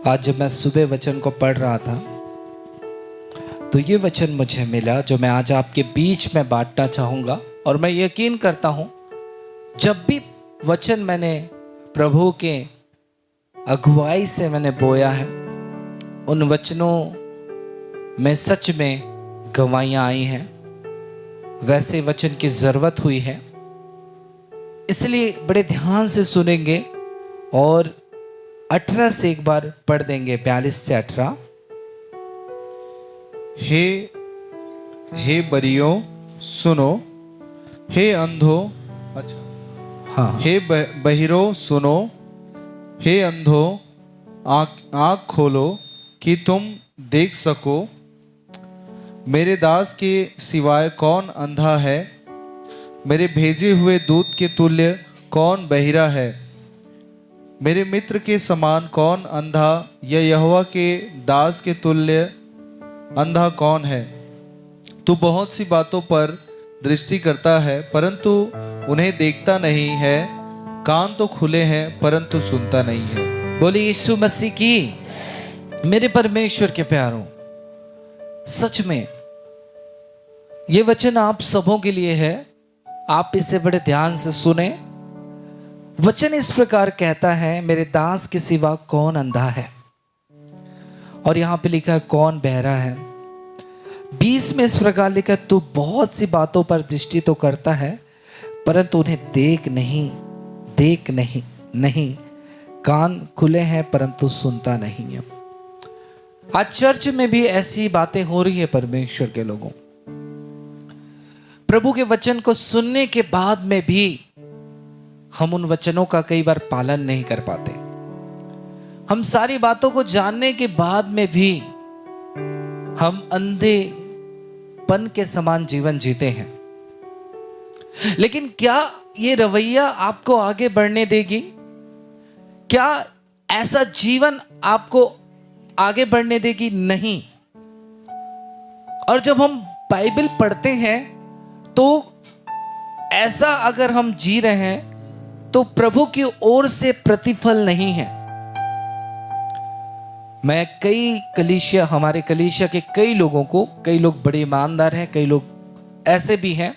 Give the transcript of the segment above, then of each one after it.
आज जब मैं सुबह वचन को पढ़ रहा था तो ये वचन मुझे मिला जो मैं आज आपके बीच में बांटना चाहूँगा। और मैं यकीन करता हूँ जब भी वचन मैंने प्रभु के अगुवाई से मैंने बोया है, उन वचनों में सच में गवाहियाँ आई हैं, वैसे वचन की ज़रूरत हुई है। इसलिए बड़े ध्यान से सुनेंगे और 18 से एक बार पढ़ देंगे, 42 से 18। हे बरियो सुनो, हे अंधो, अच्छा हाँ, हे बहिरो सुनो, हे अंधो आँख खोलो कि तुम देख सको। मेरे दास के सिवाय कौन अंधा है? मेरे भेजे हुए दूत के तुल्य कौन बहिरा है? मेरे मित्र के समान कौन अंधा, या यहोवा के दास के तुल्य अंधा कौन है? तू बहुत सी बातों पर दृष्टि करता है परंतु उन्हें देखता नहीं है, कान तो खुले हैं परंतु सुनता नहीं है। बोले यीशु मसीह की। मेरे परमेश्वर के प्यारों, सच में ये वचन आप सबों के लिए है। आप इसे बड़े ध्यान से सुने। वचन इस प्रकार कहता है, मेरे दास के सिवा कौन अंधा है, और यहां पे लिखा है कौन बहरा है। 20 में इस प्रकार लिखा है, तू बहुत सी बातों पर दृष्टि तो करता है परंतु उन्हें देख नहीं, कान खुले हैं परंतु सुनता नहीं है। आज चर्च में भी ऐसी बातें हो रही है परमेश्वर के लोगों। प्रभु के वचन को सुनने के बाद में भी हम उन वचनों का कई बार पालन नहीं कर पाते। हम सारी बातों को जानने के बाद में भी हम अंधेपन के समान जीवन जीते हैं। लेकिन क्या ये रवैया आपको आगे बढ़ने देगी? क्या ऐसा जीवन आपको आगे बढ़ने देगी? नहीं। और जब हम बाइबल पढ़ते हैं तो ऐसा अगर हम जी रहे हैं तो प्रभु की ओर से प्रतिफल नहीं है। मैं कई कलीसिया, हमारे कलीसिया के कई लोगों को, कई लोग बड़े ईमानदार हैं, कई लोग ऐसे भी हैं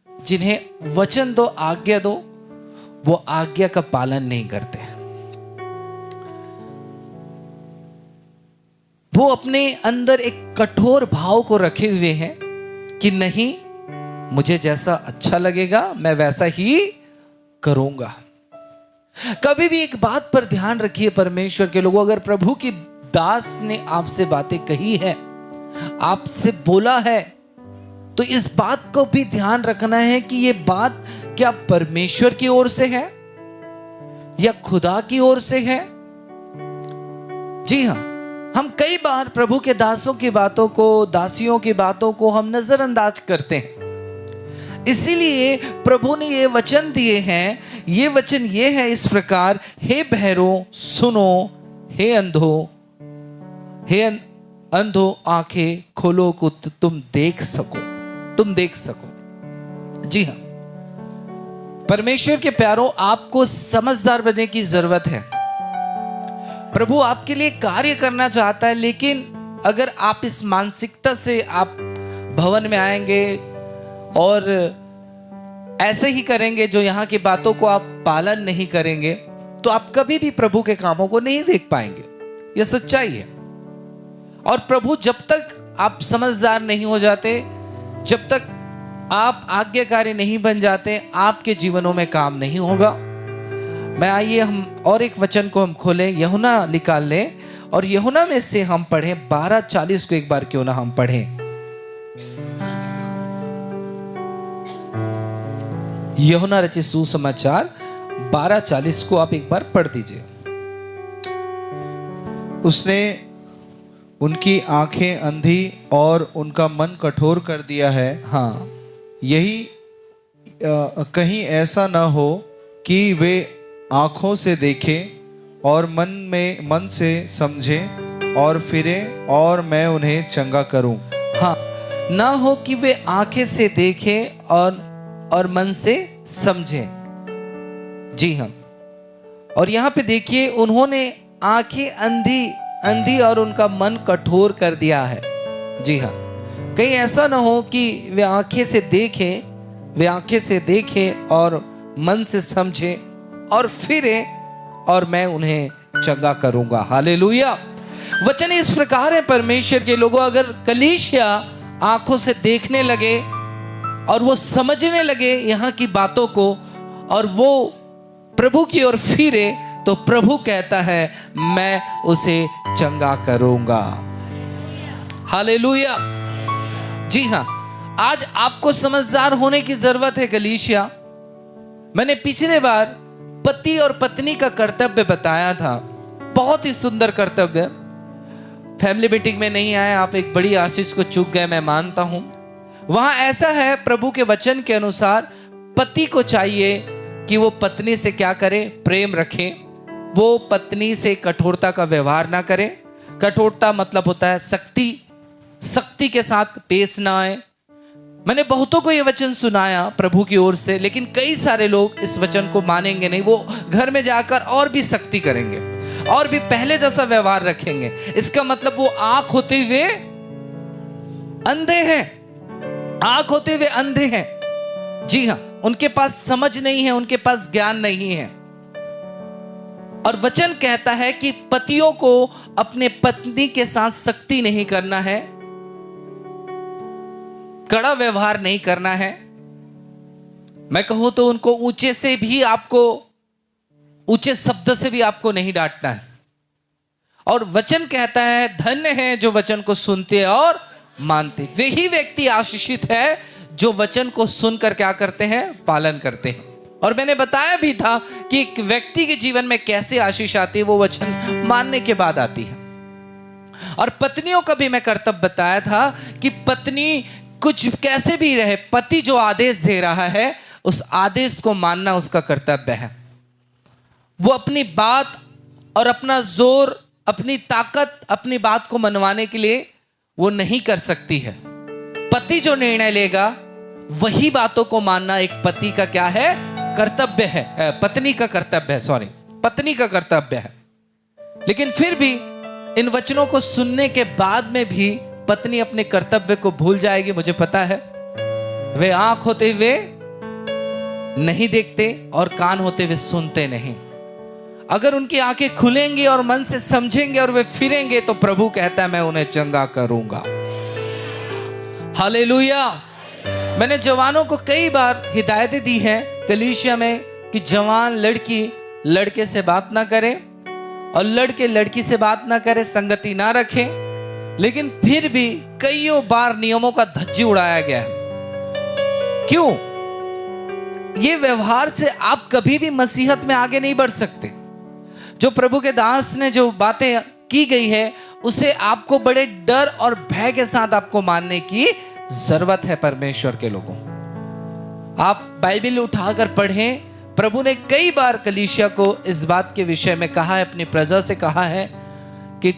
जिन्हें वचन दो, आज्ञा दो, वो आज्ञा का पालन नहीं करते। वो अपने अंदर एक कठोर भाव को रखे हुए हैं कि नहीं, मुझे जैसा अच्छा लगेगा मैं वैसा ही करूंगा। कभी भी एक बात पर ध्यान रखिए परमेश्वर के लोगों, अगर प्रभु की दास ने आपसे बातें कही है, आपसे बोला है, तो इस बात को भी ध्यान रखना है कि ये बात क्या परमेश्वर की ओर से है या खुदा की ओर से है। जी हां, हम कई बार प्रभु के दासों की बातों को, दासियों की बातों को हम नजरअंदाज करते हैं। इसीलिए प्रभु ने ये वचन दिए हैं। ये वचन ये है इस प्रकार, हे बहरो सुनो, हे अंधो आंखें खोलो को तुम देख सको। जी हां, परमेश्वर के प्यारों, आपको समझदार बनने की जरूरत है। प्रभु आपके लिए कार्य करना चाहता है, लेकिन अगर आप इस मानसिकता से आप भवन में आएंगे और ऐसे ही करेंगे, जो यहाँ की बातों को आप पालन नहीं करेंगे, तो आप कभी भी प्रभु के कामों को नहीं देख पाएंगे। यह सच्चाई है। और प्रभु, जब तक आप समझदार नहीं हो जाते, जब तक आप आज्ञाकारी नहीं बन जाते, आपके जीवनों में काम नहीं होगा। आइए हम और एक वचन को हम खोलें, यूहन्ना निकाल लें और यूहन्ना में से हम पढ़ें 12:40 को एक बार क्यों ना हम पढ़ें। यूहन्ना रचित सुसमाचार 12:40 को आप एक बार पढ़ दीजिए। उसने उनकी आंखें अंधी और उनका मन कठोर कर दिया है। हाँ, यही कहीं ऐसा न हो कि वे आंखों से देखें और मन से समझें और फिरें और मैं उन्हें चंगा करूं। हाँ, ना हो कि वे आंखें से देखें और मन से समझें। जी हाँ, और यहां पे देखिए, उन्होंने आंखें अंधी अंधी और उनका मन कठोर कर दिया है। जी हाँ, कहीं ऐसा ना हो कि वे आंखें से देखें और मन से समझें और फिरे और मैं उन्हें चंगा करूंगा। हालेलुया। वचन इस प्रकार है परमेश्वर के लोगों, अगर कलीसिया आंखों से देखने लगे और वो समझने लगे यहाँ की बातों को और वो प्रभु की ओर फिरे, तो प्रभु कहता है मैं उसे चंगा करूंगा। हालेलुया। जी हाँ, आज आपको समझदार होने की जरूरत है कलीसिया। मैंने पिछले बार पति और पत्नी का कर्तव्य बताया था, बहुत ही सुंदर कर्तव्य। फैमिली मीटिंग में नहीं आए आप, एक बड़ी आशीष को चूक गए, मैं मानता हूं। वहां ऐसा है, प्रभु के वचन के अनुसार पति को चाहिए कि वो पत्नी से क्या करे, प्रेम रखे। वो पत्नी से कठोरता का व्यवहार ना करे। कठोरता मतलब होता है सख्ती के साथ पेश ना आए। मैंने बहुतों को ये वचन सुनाया प्रभु की ओर से, लेकिन कई सारे लोग इस वचन को मानेंगे नहीं। वो घर में जाकर और भी सख्ती करेंगे और भी पहले जैसा व्यवहार रखेंगे। इसका मतलब वो आंख होते हुए अंधे हैं। जी हाँ, उनके पास समझ नहीं है, उनके पास ज्ञान नहीं है। और वचन कहता है कि पतियों को अपने पत्नी के साथ सख्ती नहीं करना है, कड़ा व्यवहार नहीं करना है। मैं कहूं तो उनको ऊंचे शब्द से भी आपको नहीं डांटना है। और वचन कहता है धन्य है जो वचन को सुनते और मानते। वही व्यक्ति आशीषित है जो वचन को सुनकर क्या करते हैं, पालन करते हैं। और मैंने बताया भी था कि एक व्यक्ति के जीवन में कैसे आशीष आती है, वो वचन मानने के बाद आती है। और पत्नियों का भी मैं कर्तव्य बताया था कि पत्नी कुछ कैसे भी रहे, पति जो आदेश दे रहा है उस आदेश को मानना उसका कर्तव्य है। वो अपनी बात और अपना जोर, अपनी ताकत, अपनी बात को मनवाने के लिए वो नहीं कर सकती है। पति जो निर्णय लेगा वही बातों को मानना एक पति का क्या है, कर्तव्य है। पत्नी का कर्तव्य है। लेकिन फिर भी इन वचनों को सुनने के बाद में भी पत्नी अपने कर्तव्य को भूल जाएगी। मुझे पता है, वे आंख होते हुए नहीं देखते और कान होते हुए सुनते नहीं। अगर उनकी आंखें खुलेंगी और मन से समझेंगे और वे फिरेंगे, तो प्रभु कहता है मैं उन्हें चंगा करूंगा। हालेलुया। मैंने जवानों को कई बार हिदायतें दी हैं कलीसिया में कि जवान लड़की लड़के से बात ना करे और लड़के लड़की से बात ना करे, संगति ना रखें। लेकिन फिर भी कईयों बार नियमों का धज्जी उड़ाया गया है। क्यों? ये व्यवहार से आप कभी भी मसीहत में आगे नहीं बढ़ सकते। जो प्रभु के दास ने जो बातें की गई है उसे आपको बड़े डर और भय के साथ आपको मानने की जरूरत है। परमेश्वर के लोगों, आप बाइबल उठाकर पढ़ें। प्रभु ने कई बार कलीसिया को इस बात के विषय में कहा है, अपनी प्रजा से कहा है कि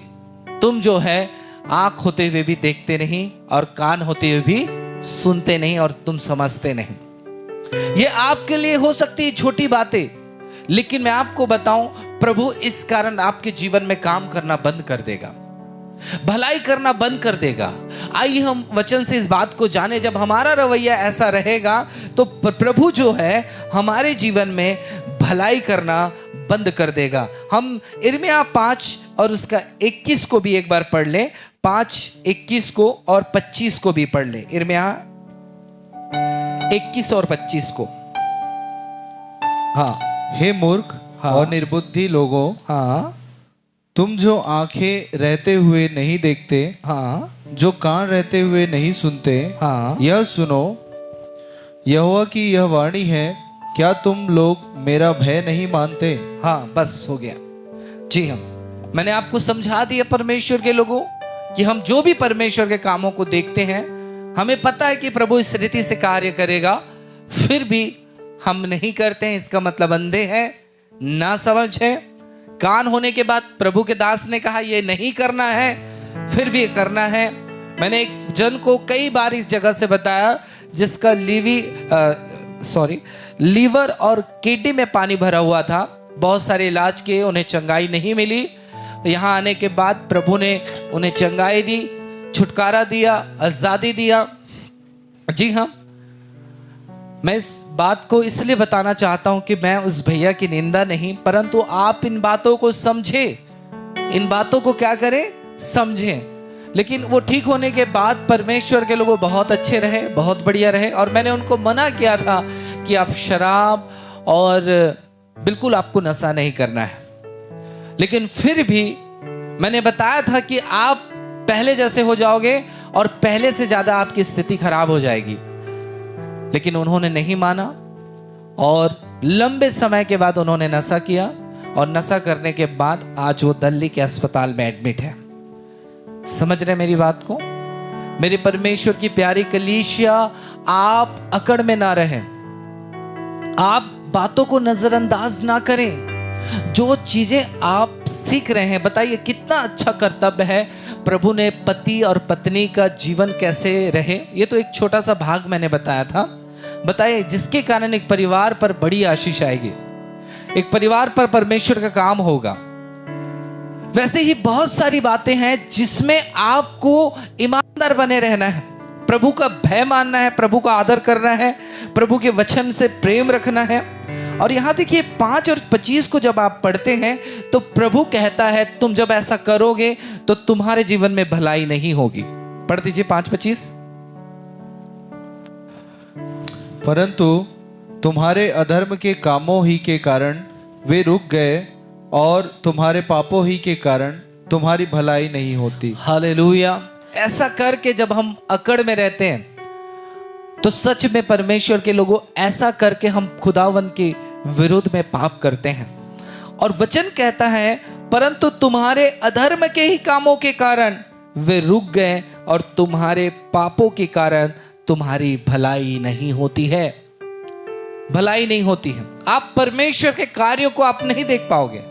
तुम जो है आंख होते हुए भी देखते नहीं और कान होते हुए भी सुनते नहीं और तुम समझते नहीं। ये आपके लिए हो सकती है छोटी बातें, लेकिन मैं आपको बताऊं, प्रभु इस कारण आपके जीवन में काम करना बंद कर देगा, भलाई करना बंद कर देगा। आइए हम वचन से इस बात को जाने। जब हमारा रवैया ऐसा रहेगा तो प्रभु जो है हमारे जीवन में भलाई करना बंद कर देगा। हम यिर्मयाह 5 और उसका 21 को भी एक बार पढ़ लें। 5:21 को और 25 को भी पढ़ लें। यिर्मयाह 21 और 25 को। हाँ। हे मूर्ख और निर्बुद्धि लोगों, हाँ, तुम जो आंखें रहते हुए नहीं देखते, हाँ, जो कान रहते हुए नहीं सुनते, हाँ, यह सुनो, यहोवा की यह वाणी है, क्या तुम लोग मेरा भय नहीं मानते? हाँ, बस हो गया। जी हाँ, मैंने आपको समझा दिया परमेश्वर के लोगों कि हम जो भी परमेश्वर के कामों को देखते हैं, हमें पता है कि प्रभु इस रीति से कार्य करेगा, फिर भी हम नहीं करते हैं। इसका मतलब अंधे हैं, ना समझ है। कान होने के बाद प्रभु के दास ने कहा ये नहीं करना है, फिर भी करना है। मैंने एक जन को कई बार इस जगह से बताया जिसका लीवर और किडनी में पानी भरा हुआ था। बहुत सारे इलाज किए, उन्हें चंगाई नहीं मिली। यहाँ आने के बाद प्रभु ने उन्हें चंगाई दी, छुटकारा दिया, आजादी दिया। जी हाँ, मैं इस बात को इसलिए बताना चाहता हूं कि मैं उस भैया की निंदा नहीं, परंतु आप इन बातों को समझें, इन बातों को क्या करें, समझें। लेकिन वो ठीक होने के बाद परमेश्वर के लोग बहुत अच्छे रहे, बहुत बढ़िया रहे। और मैंने उनको मना किया था कि आप शराब और बिल्कुल आपको नशा नहीं करना है, लेकिन फिर भी मैंने बताया था कि आप पहले जैसे हो जाओगे और पहले से ज्यादा आपकी स्थिति खराब हो जाएगी। लेकिन उन्होंने नहीं माना और लंबे समय के बाद उन्होंने नशा किया, और नशा करने के बाद आज वो दिल्ली के अस्पताल में एडमिट है। समझ रहे मेरी बात को? मेरे परमेश्वर की प्यारी कलीसिया, आप अकड़ में ना रहें, आप बातों को नजरअंदाज ना करें। जो चीजें आप सीख रहे हैं, बताइए कितना अच्छा कर्तव्य है। प्रभु ने पति और पत्नी का जीवन कैसे रहे, ये तो एक छोटा सा भाग मैंने बताया था। बताइए, जिसके कारण एक परिवार पर बड़ी आशीष आएगी, एक परिवार पर परमेश्वर का काम होगा। वैसे ही बहुत सारी बातें हैं जिसमें आपको ईमानदार बने रहना है, प्रभु का भय मानना है, प्रभु का आदर करना है, प्रभु के वचन से प्रेम रखना है। और यहां देखिए 5 और 25 को जब आप पढ़ते हैं तो प्रभु कहता है तुम जब ऐसा करोगे तो तुम्हारे जीवन में भलाई नहीं होगी। पढ़ दीजिए 5:25। परंतु तुम्हारे अधर्म के कामों ही के कारण वे रुक गए, और तुम्हारे पापों ही के कारण तुम्हारी भलाई नहीं होती। हालेलुया। ऐसा करके जब हम अकड़ में रहते हैं तो सच में परमेश्वर के लोगों, ऐसा करके हम खुदावन के विरुद्ध में पाप करते हैं। और वचन कहता है परंतु तुम्हारे अधर्म के ही कामों के कारण वे रुक गए, और तुम्हारे पापों के कारण तुम्हारी भलाई नहीं होती है। भलाई नहीं होती है। आप परमेश्वर के कार्यों को आप नहीं देख पाओगे।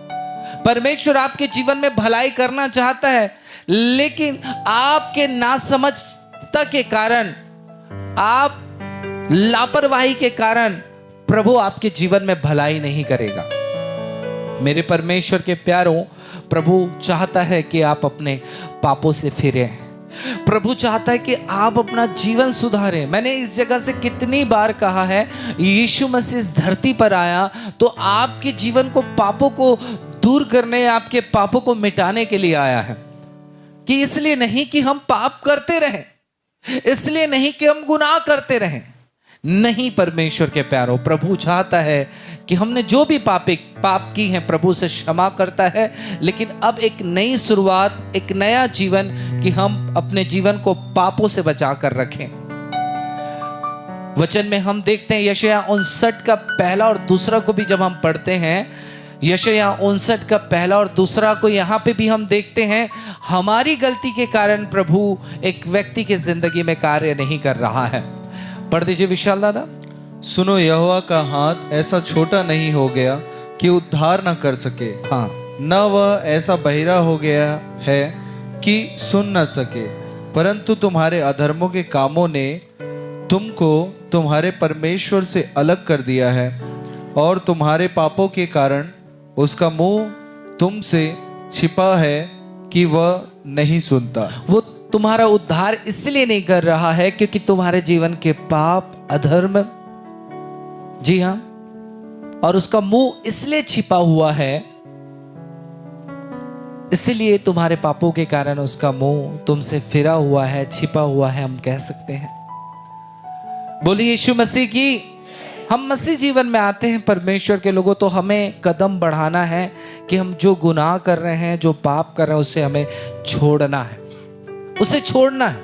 परमेश्वर आपके जीवन में भलाई करना चाहता है, लेकिन आपके नासमझता के कारण, आप लापरवाही के कारण प्रभु आपके जीवन में भलाई नहीं करेगा। मेरे परमेश्वर के प्यारों, प्रभु चाहता है कि आप अपने पापों से फिरें। प्रभु चाहता है कि आप अपना जीवन सुधारें। मैंने इस जगह से कितनी बार कहा है, यीशु मसीह इस धरती पर आया तो आपके जीवन को, पापों को दूर करने, आपके पापों को मिटाने के लिए आया है। कि इसलिए नहीं कि हम पाप करते रहें, इसलिए नहीं कि हम गुनाह करते रहें। नहीं परमेश्वर के प्यारों, प्रभु चाहता है कि हमने जो भी पाप की हैं प्रभु से क्षमा करता है, लेकिन अब एक नई शुरुआत, एक नया जीवन, कि हम अपने जीवन को पापों से बचा कर रखें। वचन में हम देखते हैं यशायाह 59 का पहला और दूसरा को भी जब हम पढ़ते हैं, यशायाह 59 का पहला और दूसरा को यहाँ पे भी हम देखते हैं, हमारी गलती के कारण प्रभु एक व्यक्ति की जिंदगी में कार्य नहीं कर रहा है। पढ़ दीजिए विशाल दादा। सुनो, यहोवा का हाथ ऐसा छोटा नहीं हो गया कि उद्धार न कर सके, हाँ, न वह ऐसा बहिरा हो गया है कि सुन न सके, परंतु तुम्हारे अधर्मों के कामों ने तुमको तुम्हारे परमेश्वर से अलग कर दिया है, और तुम्हारे पापों के कारण उसका मुंह तुमसे छिपा है कि वह नहीं सुनता। वो तुम्हारा उद्धार इसलिए नहीं कर रहा है क्योंकि तुम्हारे जीवन के पाप, अधर्म, जी हां, और उसका मुंह इसलिए छिपा हुआ है, इसलिए तुम्हारे पापों के कारण उसका मुंह तुमसे फिरा हुआ है, छिपा हुआ है, हम कह सकते हैं। बोलिए यीशु मसीह की। हम मसीह जीवन में आते हैं परमेश्वर के लोगों, तो हमें कदम बढ़ाना है कि हम जो गुनाह कर रहे हैं, जो पाप कर रहे हैं, उससे हमें छोड़ना है, उसे छोड़ना है।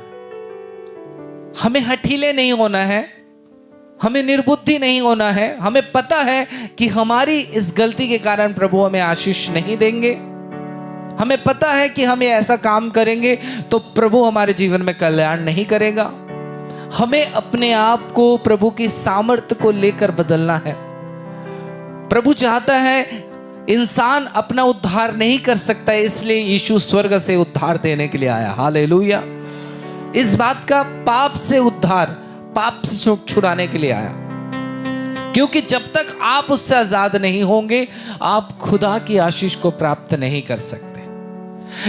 हमें हठीले नहीं होना है, हमें निर्बुद्धि नहीं होना है। हमें पता है कि हमारी इस गलती के कारण प्रभु हमें आशीष नहीं देंगे। हमें पता है कि हम ऐसा काम करेंगे तो प्रभु हमारे जीवन में कल्याण नहीं करेगा। हमें अपने आप को प्रभु की सामर्थ्य को लेकर बदलना है। प्रभु चाहता है, इंसान अपना उद्धार नहीं कर सकता है, इसलिए यीशु स्वर्ग से उद्धार देने के लिए आया। हालेलुया। इस बात का पाप से उद्धार, पाप से छुड़ाने के लिए आया, क्योंकि जब तक आप उससे आजाद नहीं होंगे आप खुदा की आशीष को प्राप्त नहीं कर सकते।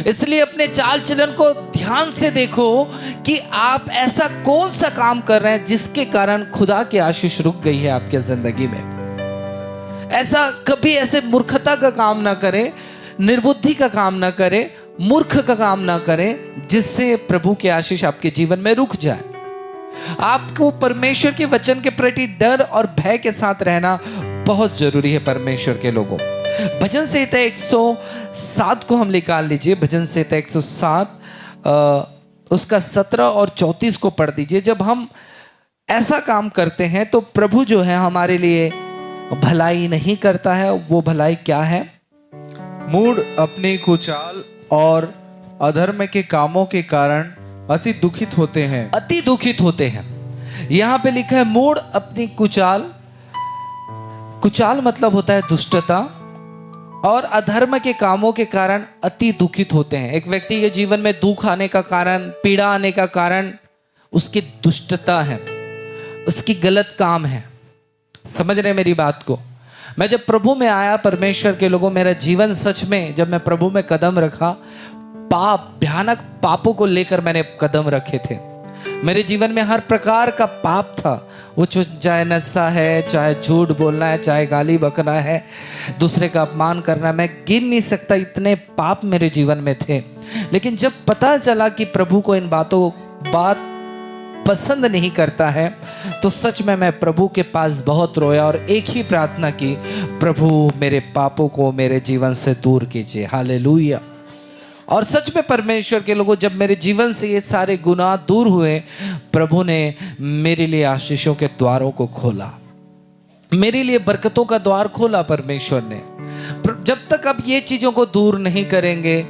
इसलिए अपने चाल चलन को ध्यान से देखो कि आप ऐसा कौन सा काम कर रहे हैं जिसके कारण खुदा की आशीष रुक गई है आपके जिंदगी में। ऐसा कभी ऐसे मूर्खता का काम ना करें, निर्बुद्धि का काम ना करें, मूर्ख का काम ना करें जिससे प्रभु की आशीष आपके जीवन में रुक जाए। आपको परमेश्वर के वचन के प्रति डर और भय के साथ रहना बहुत जरूरी है परमेश्वर के लोगों। भजन संहिता 107 को हम निकाल लीजिए। भजन संहिता 107 उसका 17 और 34 को पढ़ दीजिए। जब हम ऐसा काम करते हैं तो प्रभु जो है हमारे लिए भलाई नहीं करता है। वो भलाई क्या है? मूढ़ अपनी कुचाल और अधर्म के कामों के कारण अति दुखित होते हैं। अति दुखित होते हैं। यहां पे लिखा है मूढ़ अपनी कुचाल। कुचाल मतलब होता है दुष्टता, और अधर्म के कामों के कारण अति दुखित होते हैं। एक व्यक्ति के जीवन में दुख आने का कारण, पीड़ा आने का कारण उसकी दुष्टता है, उसकी गलत काम है। समझ रहे मेरी बात को? मैं जब प्रभु में आया, परमेश्वर के लोगों, मेरा जीवन सच में जब मैं प्रभु में कदम रखा, पाप, भयानक पापों को लेकर मैंने कदम रखे थे। मेरे जीवन में हर प्रकार का पाप था। वो चाहे नशा है, चाहे झूठ बोलना है, चाहे गाली बकना है, दूसरे का अपमान करना, मैं गिन नहीं सकता, इतने पाप मेरे जीवन में थे। लेकिन जब पता चला कि प्रभु को इन बात पसंद नहीं करता है, तो सच में मैं प्रभु के पास बहुत रोया और एक ही प्रार्थना की, प्रभु मेरे पापों को मेरे जीवन से दूर कीजिए। हालेलुया। और सच में परमेश्वर के लोगों, जब मेरे जीवन से ये सारे गुनाह दूर हुए, प्रभु ने मेरे लिए आशीषों के द्वारों को खोला, मेरे लिए बरकतों का द्वार खोला परमेश्वर ने। जब तक अब ये चीजों को दूर नहीं करेंगे,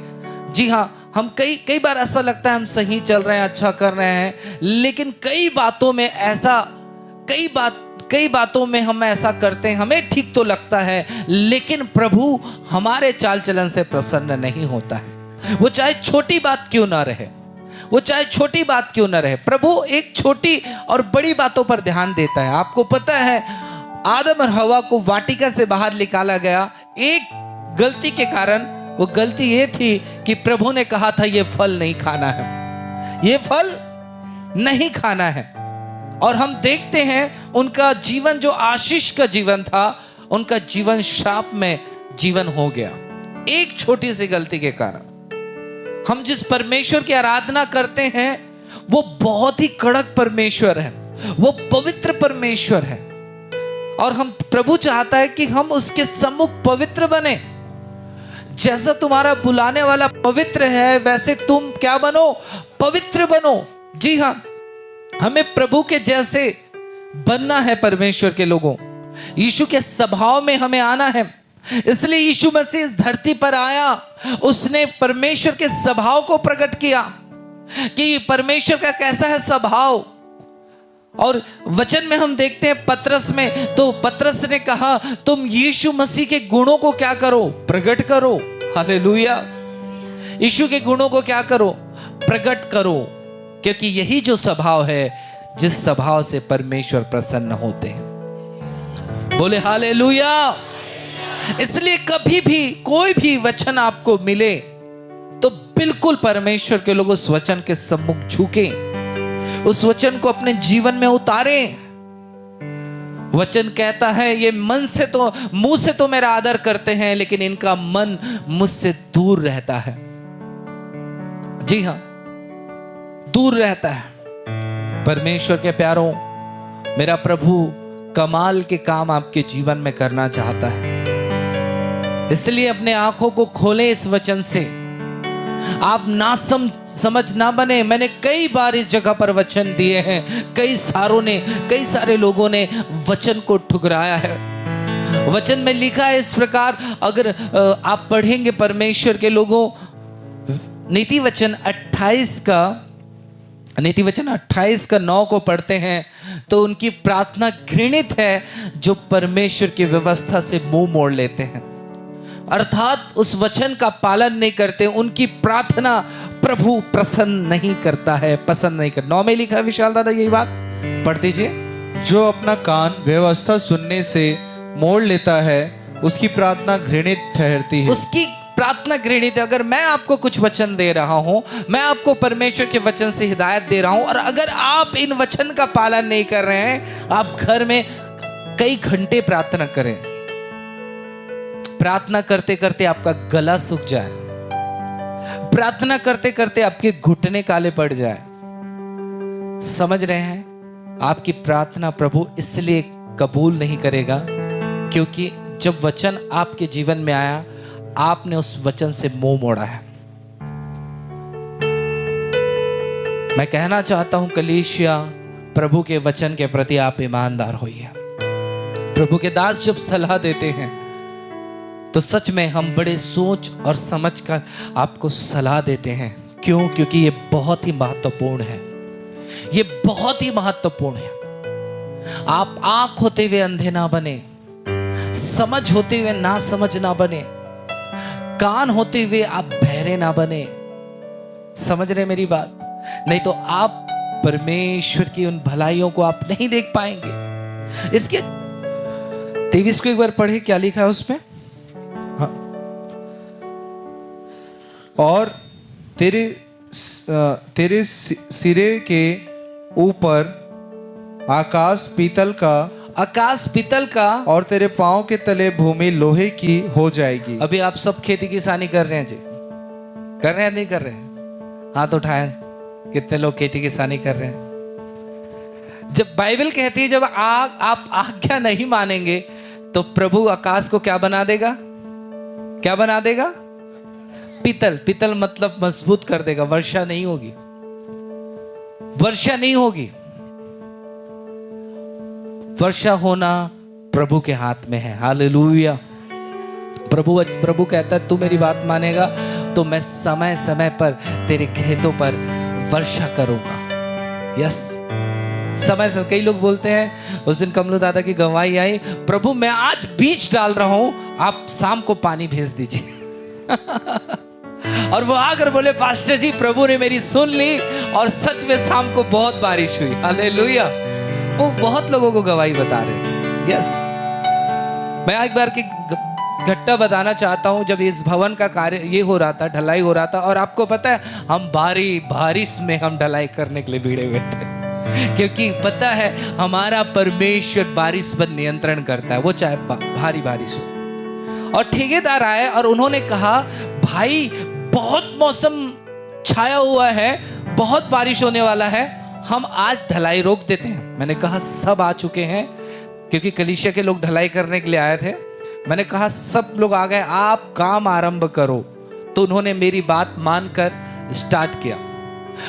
जी हाँ, हम कई बार ऐसा लगता है हम सही चल रहे हैं, अच्छा कर रहे हैं, लेकिन कई बातों में हम ऐसा करते हैं, हमें ठीक तो लगता है, लेकिन प्रभु हमारे चाल चलन से प्रसन्न नहीं होता है। वो चाहे छोटी बात क्यों ना रहे, वो चाहे छोटी बात क्यों ना रहे, प्रभु एक छोटी और बड़ी बातों पर ध्यान देता है। आपको पता है, आदम और हवा को वाटिका से बाहर निकाला गया एक गलती के कारण। वो गलती ये थी कि प्रभु ने कहा था ये फल नहीं खाना है, ये फल नहीं खाना है। और हम देखते हैं उनका जीवन जो आशीष का जीवन था, उनका जीवन श्राप में जीवन हो गया, एक छोटी सी गलती के कारण। हम जिस परमेश्वर की आराधना करते हैं वो बहुत ही कड़क परमेश्वर है, वो पवित्र परमेश्वर है, और हम प्रभु चाहता है कि हम उसके सम्मुख पवित्र बने। जैसा तुम्हारा बुलाने वाला पवित्र है, वैसे तुम क्या बनो? पवित्र बनो। जी हाँ, हमें प्रभु के जैसे बनना है परमेश्वर के लोगों। यीशु के स्वभाव में हमें आना है। इसलिए यीशु मसीह इस धरती पर आया, उसने परमेश्वर के स्वभाव को प्रकट किया कि परमेश्वर का कैसा है स्वभाव। और वचन में हम देखते हैं पतरस में, तो पतरस ने कहा तुम यीशु मसीह के गुणों को क्या करो? प्रकट करो। हालेलुया। यीशु के गुणों को क्या करो? प्रकट करो, क्योंकि यही जो स्वभाव है जिस स्वभाव से परमेश्वर प्रसन्न होते हैं। बोले हालेलुया। इसलिए कभी भी कोई भी वचन आपको मिले तो बिल्कुल परमेश्वर के लोग उस वचन के सम्मुख झुके, उस वचन को अपने जीवन में उतारें। वचन कहता है ये मन से तो, मुंह से तो मेरा आदर करते हैं, लेकिन इनका मन मुझसे दूर रहता है। जी हां, दूर रहता है। परमेश्वर के प्यारों, मेरा प्रभु कमाल के काम आपके जीवन में करना चाहता है। इसलिए अपने आंखों को खोलें इस वचन से। आप ना समझ ना बने। मैंने कई बार इस जगह पर वचन दिए हैं, कई सारे लोगों ने वचन को ठुकराया है। वचन में लिखा है इस प्रकार, अगर आप पढ़ेंगे परमेश्वर के लोगों, नीति वचन 28 का 9 को पढ़ते हैं तो उनकी प्रार्थना घृणित है जो परमेश्वर की व्यवस्था से मुंह मोड़ लेते हैं, अर्थात उस वचन का पालन नहीं करते। उनकी प्रार्थना प्रभु पसंद नहीं करता है, पसंद नहीं करता। 9 में लिखा है, विशाल दादा यही बात पढ़ दीजिए। जो अपना कान व्यवस्था सुनने से मोड़ लेता है, उसकी प्रार्थना घृणित ठहरती है। उसकी प्रार्थना गृहिणी थे, अगर मैं आपको कुछ वचन दे रहा हूं, मैं आपको परमेश्वर के वचन से हिदायत दे रहा हूं, और अगर आप इन वचन का पालन नहीं कर रहे हैं, आप घर में कई घंटे प्रार्थना करें, प्रार्थना करते करते आपका गला सूख जाए, प्रार्थना करते करते आपके घुटने काले पड़ जाए, समझ रहे हैं, आपकी प्रार्थना प्रभु इसलिए कबूल नहीं करेगा क्योंकि जब वचन आपके जीवन में आया, आपने उस वचन से मुंह मोड़ा है। मैं कहना चाहता हूं कलीसिया, प्रभु के वचन के प्रति आप ईमानदार होइए। प्रभु के दास जब सलाह देते हैं तो सच में हम बड़े सोच और समझ कर आपको सलाह देते हैं। क्यों? क्योंकि ये बहुत ही महत्वपूर्ण है, ये बहुत ही महत्वपूर्ण है। आप आंख होते हुए अंधे ना बने, समझ होते हुए ना समझ ना बने, कान होते हुए आप बहरे ना बने। समझ रहे मेरी बात? नहीं तो आप परमेश्वर की उन भलाइयों को आप नहीं देख पाएंगे। इसके 23 को एक बार पढ़े, क्या लिखा है उसमें? हाँ। और तेरे सिरे के ऊपर आकाश पीतल का और तेरे पांव के तले भूमि लोहे की हो जाएगी। अभी आप सब खेती किसानी कर रहे हैं जी? कर रहे हैं नहीं कर रहे हैं? हाथ उठाएं, कितने लोग खेती किसानी कर रहे हैं? जब बाइबल कहती है जब आप आज्ञा नहीं मानेंगे तो प्रभु आकाश को क्या बना देगा? क्या बना देगा? पीतल मतलब मजबूत कर देगा। वर्षा नहीं होगी, वर्षा नहीं होगी। वर्षा होना प्रभु के हाथ में है। हालेलुया। प्रभु कहता है तू मेरी बात मानेगा तो मैं समय समय पर तेरे खेतों पर वर्षा करूंगा। यस, समय से। कई लोग बोलते हैं, उस दिन कमलू दादा की गवाही आई, प्रभु मैं आज बीज डाल रहा हूं, आप शाम को पानी भेज दीजिए। और वो आकर बोले पास्टर जी प्रभु ने मेरी सुन ली और सच में शाम को बहुत बारिश हुई। हालेलुया। वो बहुत लोगों को गवाही बता रहे थे। यस, मैं एक बार की घटना बताना चाहता हूं। जब इस भवन का कार्य ये हो रहा था, ढलाई हो रहा था, और आपको पता है हम बारिश में हम ढलाई करने के लिए भिड़े हुए थे, क्योंकि पता है हमारा परमेश्वर बारिश पर नियंत्रण करता है, वो चाहे भारी बारिश हो। और ठेकेदार आए और उन्होंने कहा भाई बहुत मौसम छाया हुआ है, बहुत बारिश होने वाला है, हम आज ढलाई रोक देते हैं। मैंने कहा सब आ चुके हैं, क्योंकि कलीसिया के लोग ढलाई करने के लिए आए थे। मैंने कहा सब लोग आ गए, आप काम आरंभ करो। तो उन्होंने मेरी बात मानकर स्टार्ट किया।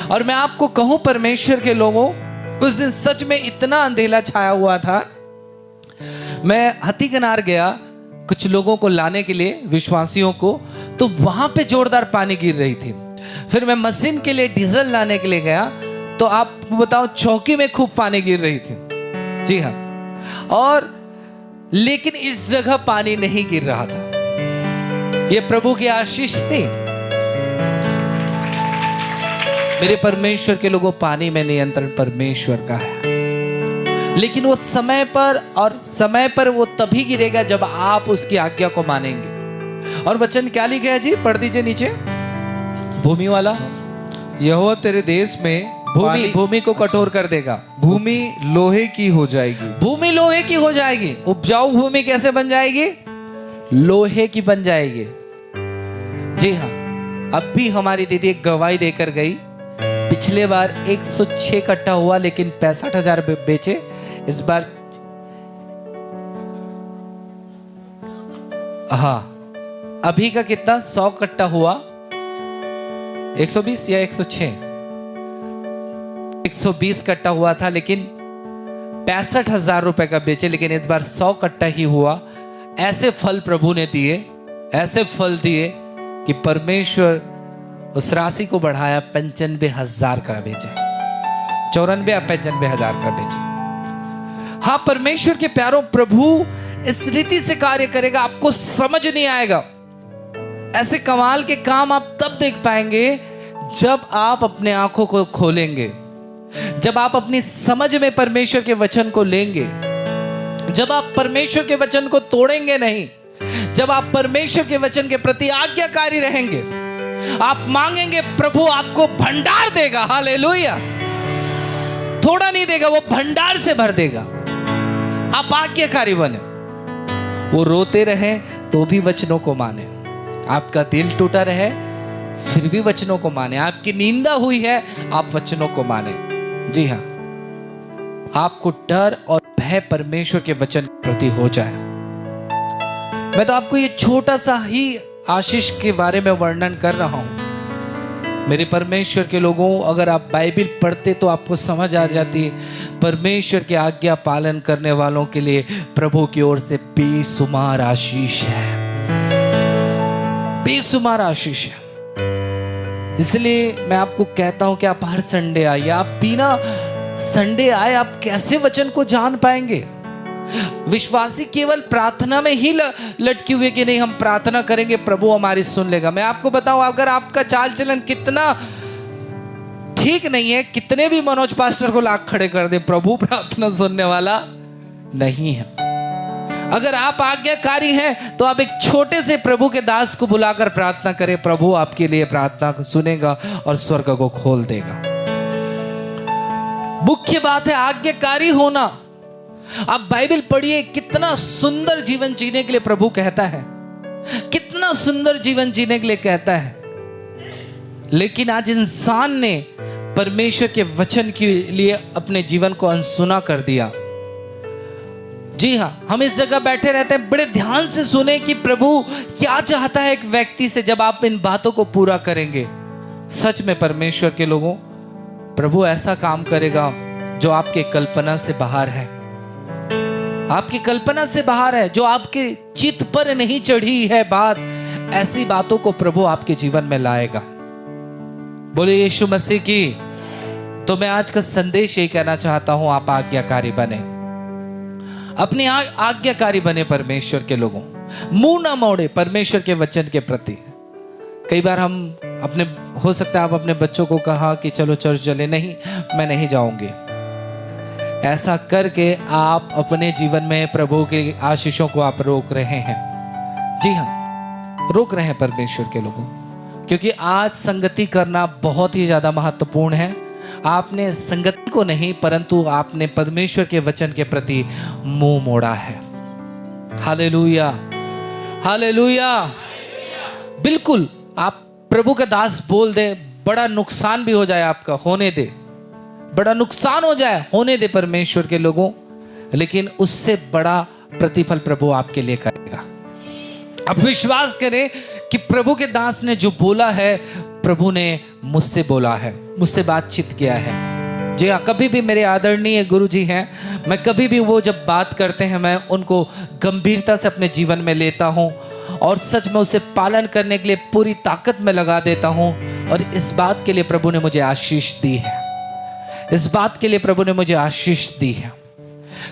और मैं आपको कहूं परमेश्वर के लोगों, उस दिन सच में इतना अंधेरा छाया हुआ था। मैं हथी किनार गया कुछ लोगों को लाने के लिए, विश्वासियों को, तो वहां पे जोरदार पानी गिर रही थी। फिर मैं मशीन के लिए डीजल लाने के लिए गया, तो आप बताओ चौकी में खूब पानी गिर रही थी। जी हाँ। और लेकिन इस जगह पानी नहीं गिर रहा था। ये प्रभु की आशीष थी। मेरे परमेश्वर के लोगों, पानी में नियंत्रण परमेश्वर का है, लेकिन वो समय पर, और समय पर वो तभी गिरेगा जब आप उसकी आज्ञा को मानेंगे। और वचन क्या लिखा है जी? पढ़ दीजिए नीचे, भूमि वाला। यहोवा तेरे देश में भूमि को कठोर कर देगा, भूमि लोहे की हो जाएगी। भूमि लोहे की हो जाएगी। उपजाऊ भूमि कैसे बन जाएगी? लोहे की बन जाएगी। जी हाँ। अब भी हमारी दीदी एक गवाही देकर गई, पिछले बार 106 कट्टा हुआ लेकिन 65,000 बेचे। इस बार हाँ, अभी का कितना? 100 कट्टा हुआ, 120 या 106? 120 कट्टा हुआ था, लेकिन 65,000 रुपए का बेचे, लेकिन इस बार 100 कट्टा ही हुआ। ऐसे फल प्रभु ने दिए, ऐसे फल दिए कि परमेश्वर उस राशि को बढ़ाया, 95,000 का बेचे, 94 या 95,000 का बेचे। हाँ परमेश्वर के प्यारों, प्रभु इस रीति से कार्य करेगा, आपको समझ नहीं आएगा। ऐसे कमाल के काम आप तब देख पाएंगे जब आप अपने आंखों को खोलेंगे, जब आप अपनी समझ में परमेश्वर के वचन को लेंगे, जब आप परमेश्वर के वचन को तोड़ेंगे नहीं, जब आप परमेश्वर के वचन के प्रति आज्ञाकारी रहेंगे, आप मांगेंगे, प्रभु आपको भंडार देगा। हालेलुया। थोड़ा नहीं देगा, वो भंडार से भर देगा। आप आज्ञाकारी बने। वो रोते रहे तो भी वचनों को माने, आपका दिल टूटा रहे फिर भी वचनों को माने, आपकी निंदा हुई है आप वचनों को माने। जी हाँ, आपको डर और भय परमेश्वर के वचन के प्रति हो जाए। मैं तो आपको ये छोटा सा ही आशीष के बारे में वर्णन कर रहा हूं। मेरे परमेश्वर के लोगों, अगर आप बाइबल पढ़ते तो आपको समझ आ जाती है, परमेश्वर की आज्ञा पालन करने वालों के लिए प्रभु की ओर से बेशुमार आशीष है, बेशुमार आशीष है। इसलिए मैं आपको कहता हूं कि आप हर संडे आइए। आप बिना संडे आए आप कैसे वचन को जान पाएंगे? विश्वासी केवल प्रार्थना में ही लटके हुए कि नहीं हम प्रार्थना करेंगे प्रभु हमारी सुन लेगा। मैं आपको बताऊं, अगर आपका चाल चलन कितना ठीक नहीं है, कितने भी मनोज पास्टर को लाख खड़े कर दे, प्रभु प्रार्थना सुनने वाला नहीं है। अगर आप आज्ञाकारी हैं तो आप एक छोटे से प्रभु के दास को बुलाकर प्रार्थना करें, प्रभु आपके लिए प्रार्थना सुनेगा और स्वर्ग को खोल देगा। मुख्य बात है आज्ञाकारी होना। आप बाइबल पढ़िए, कितना सुंदर जीवन जीने के लिए प्रभु कहता है, कितना सुंदर जीवन जीने के लिए कहता है। लेकिन आज इंसान ने परमेश्वर के वचन के लिए अपने जीवन को अनसुना कर दिया। जी हाँ, हम इस जगह बैठे रहते हैं, बड़े ध्यान से सुने कि प्रभु क्या चाहता है एक व्यक्ति से। जब आप इन बातों को पूरा करेंगे, सच में परमेश्वर के लोगों, प्रभु ऐसा काम करेगा जो आपके कल्पना से बाहर है, आपकी कल्पना से बाहर है, जो आपके चित्त पर नहीं चढ़ी है बात, ऐसी बातों को प्रभु आपके जीवन में लाएगा। बोले यीशु मसीह की। तो मैं आज का संदेश यही कहना चाहता हूं, आप आज्ञाकारी बने, अपने आज्ञाकारी बने परमेश्वर के लोगों। मुंह ना मोड़े परमेश्वर के वचन के प्रति। कई बार हम अपने, हो सकता है आप अपने बच्चों को कहा कि चलो चर्च चले, नहीं मैं नहीं जाऊंगी। ऐसा करके आप अपने जीवन में प्रभु के आशीषों को आप रोक रहे हैं। जी हाँ, रोक रहे हैं परमेश्वर के लोगों, क्योंकि आज संगति करना बहुत ही ज्यादा महत्वपूर्ण है। आपने संगति को नहीं, परंतु आपने परमेश्वर के वचन के प्रति मुंह मोड़ा है। Hallelujah, hallelujah. बिल्कुल, आप प्रभु का दास बोल दे, बड़ा नुकसान भी हो जाए आपका, होने दे, बड़ा नुकसान हो जाए, होने दे परमेश्वर के लोगों, लेकिन उससे बड़ा प्रतिफल प्रभु आपके लिए करेगा। अब विश्वास करें कि प्रभु के दास ने जो बोला है, प्रभु ने मुझसे बोला है, मुझसे बातचीत किया है। जी हाँ, कभी भी मेरे आदरणीय गुरु जी हैं, मैं कभी भी वो जब बात करते हैं मैं उनको गंभीरता से अपने जीवन में लेता हूँ और सच में उसे पालन करने के लिए पूरी ताकत में लगा देता हूँ। और इस बात के लिए प्रभु ने मुझे आशीष दी है, इस बात के लिए प्रभु ने मुझे आशीष दी है।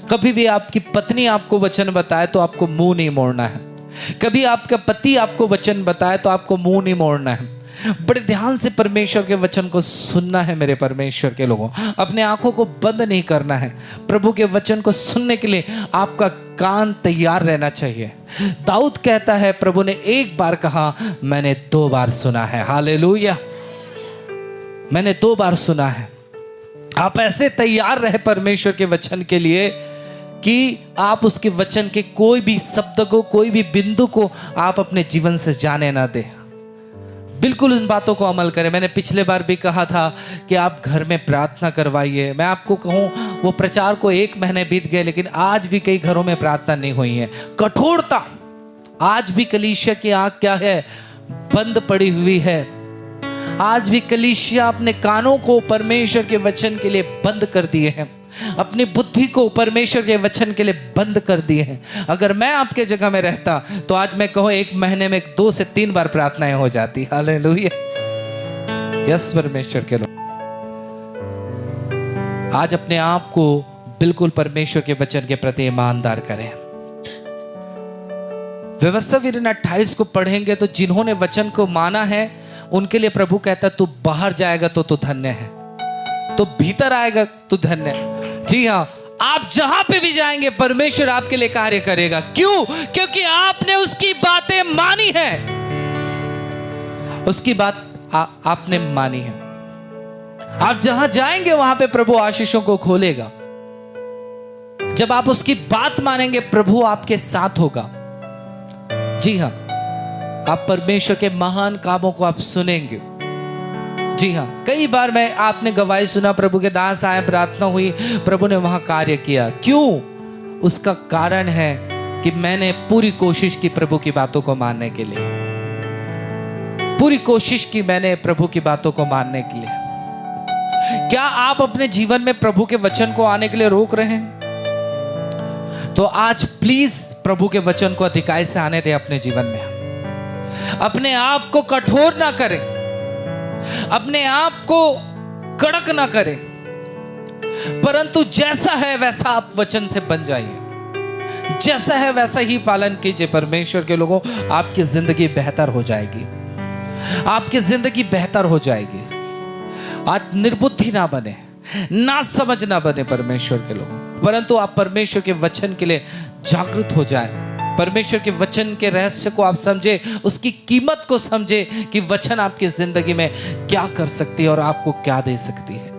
कभी भी आपकी पत्नी आपको वचन बताए तो आपको मुंह नहीं मोड़ना है। कभी आपका पति आपको वचन बताए तो आपको मुंह नहीं मोड़ना है। बड़े ध्यान से परमेश्वर के वचन को सुनना है मेरे परमेश्वर के लोगों। अपने आंखों को बंद नहीं करना है। प्रभु के वचन को सुनने के लिए आपका कान तैयार रहना चाहिए। दाऊद कहता है, प्रभु ने एक बार कहा, मैंने 2 बार सुना है। हालेलुया, मैंने 2 बार सुना है। आप ऐसे तैयार रहे परमेश्वर के वचन के लिए कि आप उसके वचन के कोई भी शब्द को, कोई भी बिंदु को आप अपने जीवन से जाने ना दे। बिल्कुल उन बातों को अमल करें। मैंने पिछले बार भी कहा था कि आप घर में प्रार्थना करवाइए। मैं आपको कहूँ, वो प्रचार को 1 महीने बीत गए, लेकिन आज भी कई घरों में प्रार्थना नहीं हुई है। कठोरता आज भी कलीसिया की आंख क्या है, बंद पड़ी हुई है। आज भी कलीसिया अपने कानों को परमेश्वर के वचन के लिए बंद कर दिए हैं, अपनी बुद्धि को परमेश्वर के वचन के लिए बंद कर दिए हैं। अगर मैं आपके जगह में रहता तो आज मैं कहूँ 1 महीने में 2 से 3 बार प्रार्थनाएं हो जाती। हालेलुया, यस परमेश्वर के लोग, आज अपने आप को बिल्कुल परमेश्वर के वचन के प्रति ईमानदार करें। व्यवस्था विवरण 28 को पढ़ेंगे तो जिन्होंने वचन को माना है उनके लिए प्रभु कहता, तू बाहर जाएगा तो तू धन्य है, तो भीतर आएगा तो धन्य है। जी हाँ, आप जहां पे भी जाएंगे परमेश्वर आपके लिए कार्य करेगा। क्यों? क्योंकि आपने उसकी बातें मानी है। उसकी बात आपने मानी है। आप जहां जाएंगे वहां पे प्रभु आशीषों को खोलेगा। जब आप उसकी बात मानेंगे प्रभु आपके साथ होगा। जी हां, आप परमेश्वर के महान कामों को आप सुनेंगे। जी हां, कई बार आपने गवाही सुना, प्रभु के दास आए, प्रार्थना हुई, प्रभु ने वहां कार्य किया। क्यों? उसका कारण है कि मैंने पूरी कोशिश की प्रभु की बातों को मानने के लिए। पूरी कोशिश की मैंने प्रभु की बातों को मानने के लिए। क्या आप अपने जीवन में प्रभु के वचन को आने के लिए रोक रहे हैं? तो आज प्लीज प्रभु के वचन को अधिकाई से आने दें अपने जीवन में। अपने आप को कठोर ना करें, अपने आप को कड़क ना करें, परंतु जैसा है वैसा आप वचन से बन जाइए। जैसा है वैसा ही पालन कीजिए। परमेश्वर के लोगों, आपकी जिंदगी बेहतर हो जाएगी। आपकी जिंदगी बेहतर हो जाएगी। आज निर्बुद्धि ना बने, ना समझ ना बने परमेश्वर के लोग, परंतु आप परमेश्वर के वचन के लिए जागृत हो जाएं। परमेश्वर के वचन के रहस्य को आप समझे, उसकी कीमत को समझे कि वचन आपकी जिंदगी में क्या कर सकती है और आपको क्या दे सकती है।